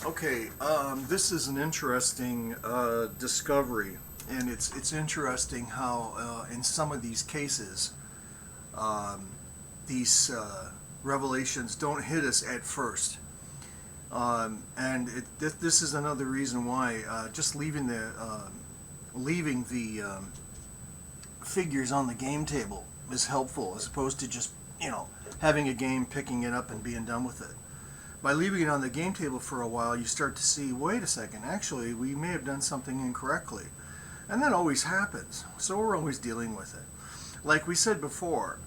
Okay, this is an interesting discovery, and it's interesting how in some of these cases, um, these revelations don't hit us at first, this is another reason why just leaving the figures on the game table is helpful as opposed to just having a game, picking it up, and being done with it. By leaving it on the game table for a while, you start to see, wait a second, actually, we may have done something incorrectly. And that always happens, so we're always dealing with it. Like we said before,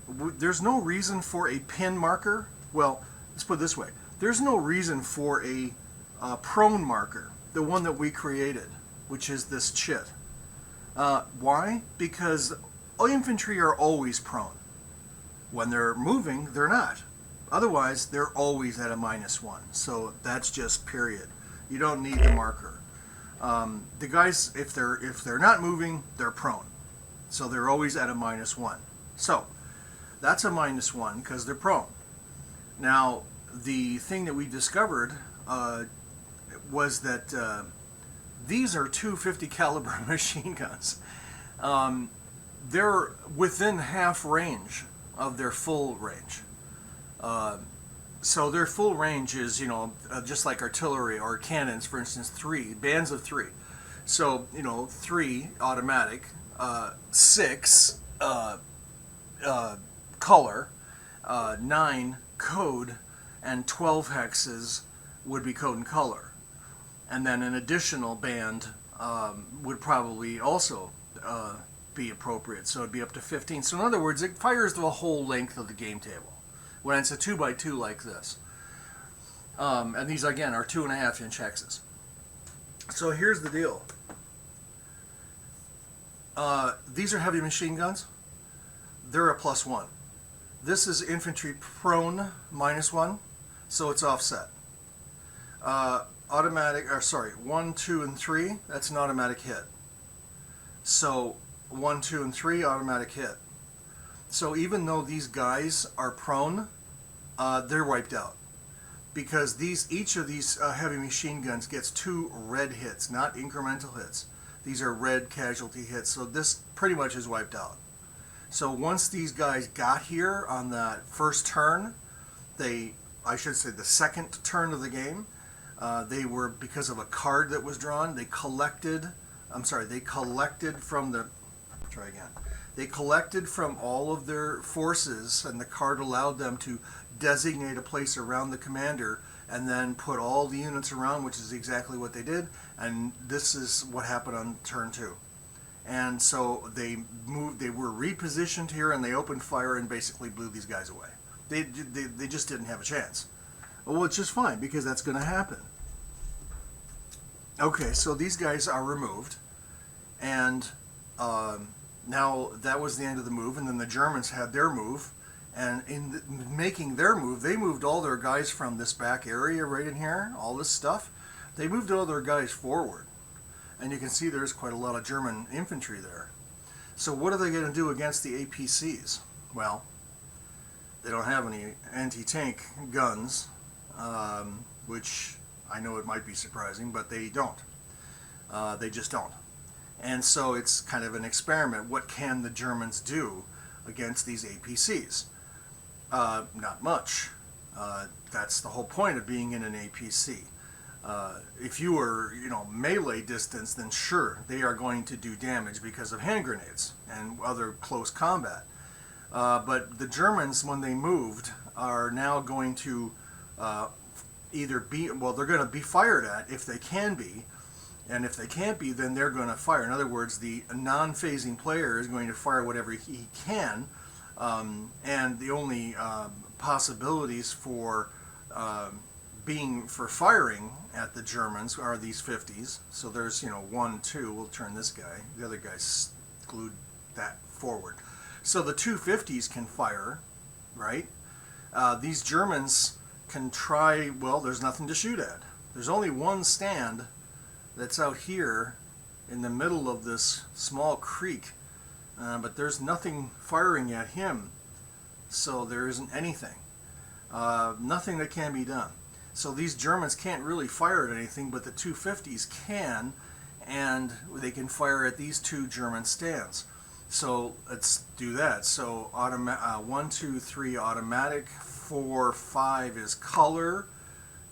there's no reason for a pin marker. Well, let's put it this way. There's no reason for a prone marker, the one that we created, which is this chit. Why? Because infantry are always prone. When they're moving, they're not. Otherwise, they're always at a -1. So that's just period. You don't need the marker. The guys, if they're not moving, they're prone. So they're always at a -1. So that's a -1 because they're prone. Now, the thing that we discovered was that these are 250 caliber machine guns. They're within half range of their full range. So their full range is, just like artillery or cannons, for instance, bands of three. So, 3 automatic, 6 color, 9 code, and 12 hexes would be code and color. And then an additional band would probably also be appropriate, so it'd be up to 15. So in other words, it fires the whole length of the game table when it's a 2x2 like this. And these, again, are 2.5-inch hexes. So here's the deal. These are heavy machine guns. They're a +1. This is infantry prone -1, so it's offset. Automatic, 1, 2, and 3, that's an automatic hit. So 1, 2, and 3, automatic hit. So even though these guys are prone, they're wiped out. Because each of these heavy machine guns gets 2 red hits, not incremental hits. These are red casualty hits, so this pretty much is wiped out. So once these guys got here on that first turn, I should say the second turn of the game, they were, because of a card that was drawn, they collected from the, try again. They collected from all of their forces, and the card allowed them to designate a place around the commander and then put all the units around, which is exactly what they did. And this is what happened on turn 2. And so they were repositioned here, and they opened fire and basically blew these guys away. They just didn't have a chance. Well, it's just fine, because that's going to happen. Okay, so these guys are removed, and now that was the end of the move, and then the Germans had their move, and in making their move, they moved all their guys from this back area right in here, all this stuff. They moved all their guys forward, and you can see there's quite a lot of German infantry there. So what are they going to do against the APCs? Well, they don't have any anti-tank guns, which I know it might be surprising, but they don't. They just don't. And so it's kind of an experiment. What can the Germans do against these APCs? Not much. That's the whole point of being in an APC. If you were, melee distance, then sure, they are going to do damage because of hand grenades and other close combat. But the Germans, when they moved, are now going to they're going to be fired at if they can be. And if they can't be, then they're going to fire. In other words, the non-phasing player is going to fire whatever he can. And the only possibilities for firing at the Germans are these 50s. So there's 1, 2. We'll turn this guy. The other guy's glued that forward. So the 250s can fire, right? These Germans can try. Well, there's nothing to shoot at. There's only one stand that's out here in the middle of this small creek, but there's nothing firing at him, so there isn't anything. Nothing that can be done. So these Germans can't really fire at anything, but the 250s can, and they can fire at these two German stands. So let's do that. So 1, 2, 3 automatic, 4, 5 is color,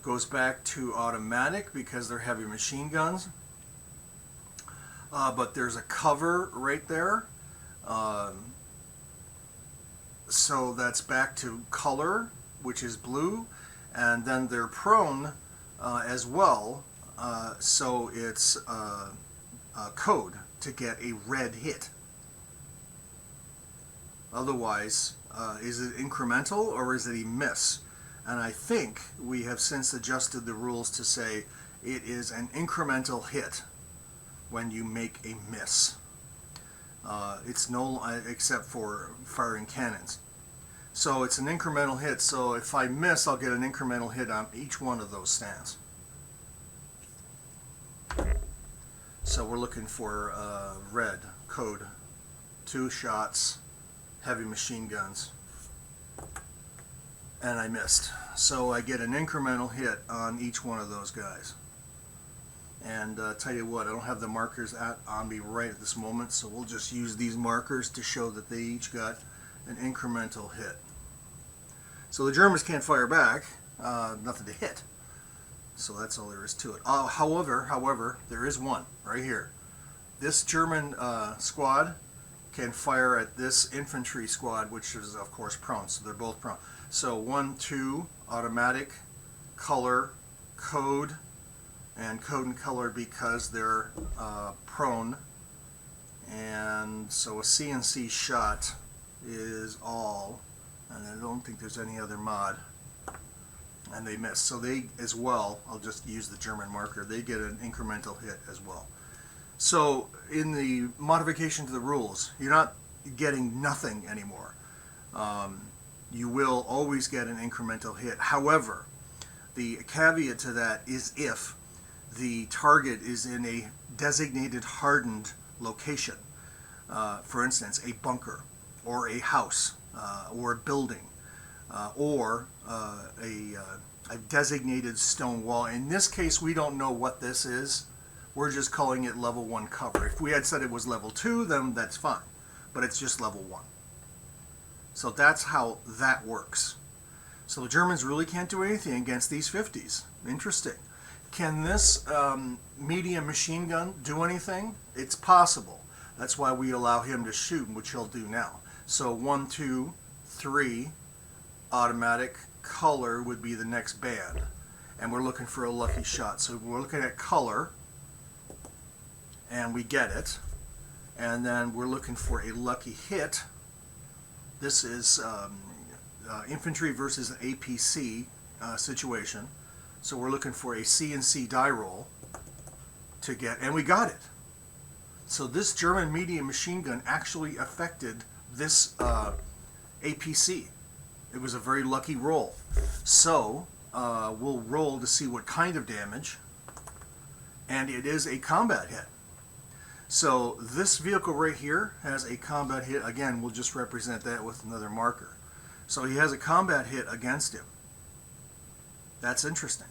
goes back to automatic because they're heavy machine guns. But there's a cover right there. So that's back to color, which is blue, and then they're prone as well. So it's code to get a red hit. Otherwise, is it incremental or is it a miss? And I think we have since adjusted the rules to say it is an incremental hit when you make a miss. It's no, except for firing cannons. So it's an incremental hit. So if I miss, I'll get an incremental hit on each one of those stands. So we're looking for red code, 2 shots, heavy machine guns, and I missed. So I get an incremental hit on each one of those guys. And tell you what, I don't have the markers on me right at this moment, so we'll just use these markers to show that they each got an incremental hit. So the Germans can't fire back, nothing to hit. So that's all there is to it. However, there is one right here. This German squad can fire at this infantry squad, which is of course prone, so they're both prone. So 1, 2, automatic, color, code, and code and color because they're prone. And so a CNC shot is all, and I don't think there's any other mod. And they miss. So they as well, I'll just use the German marker, they get an incremental hit as well. So in the modification to the rules, you're not getting nothing anymore. You will always get an incremental hit. However, the caveat to that is if the target is in a designated hardened location. For instance, a bunker, or a house, or a building, or a designated stone wall. In this case, we don't know what this is. We're just calling it level 1 cover. If we had said it was level 2, then that's fine. But it's just level 1. So that's how that works. So the Germans really can't do anything against these 50s. Interesting. Can this medium machine gun do anything? It's possible. That's why we allow him to shoot, which he'll do now. So 1, 2, 3, automatic, color would be the next band. And we're looking for a lucky shot. So we're looking at color, and we get it. And then we're looking for a lucky hit. This is infantry versus an APC situation. So we're looking for a CNC die roll to get, and we got it. So this German medium machine gun actually affected this APC. It was a very lucky roll. So we'll roll to see what kind of damage, and it is a combat hit. So this vehicle right here has a combat hit. Again, we'll just represent that with another marker. So he has a combat hit against him. That's interesting.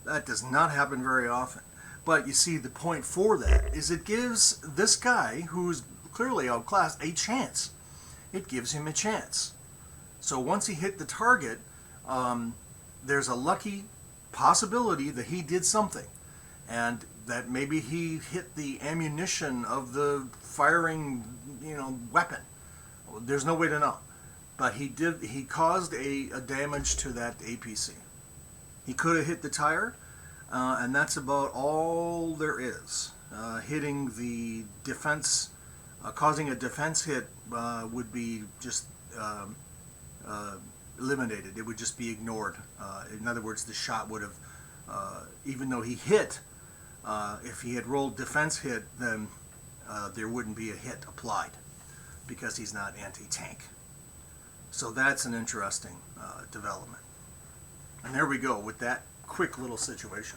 That does not happen very often. But you see, the point for that is it gives this guy, who's clearly outclassed, a chance. It gives him a chance. So once he hit the target, there's a lucky possibility that he did something. And that maybe he hit the ammunition of the firing, weapon. There's no way to know. But he did. He caused a damage to that APC. He could have hit the tire, and that's about all there is. Hitting the defense, causing a defense hit would be just eliminated. It would just be ignored. In other words, the shot would have, even though he hit, if he had rolled defense hit, then there wouldn't be a hit applied because he's not anti-tank. So that's an interesting development. And there we go with that quick little situation.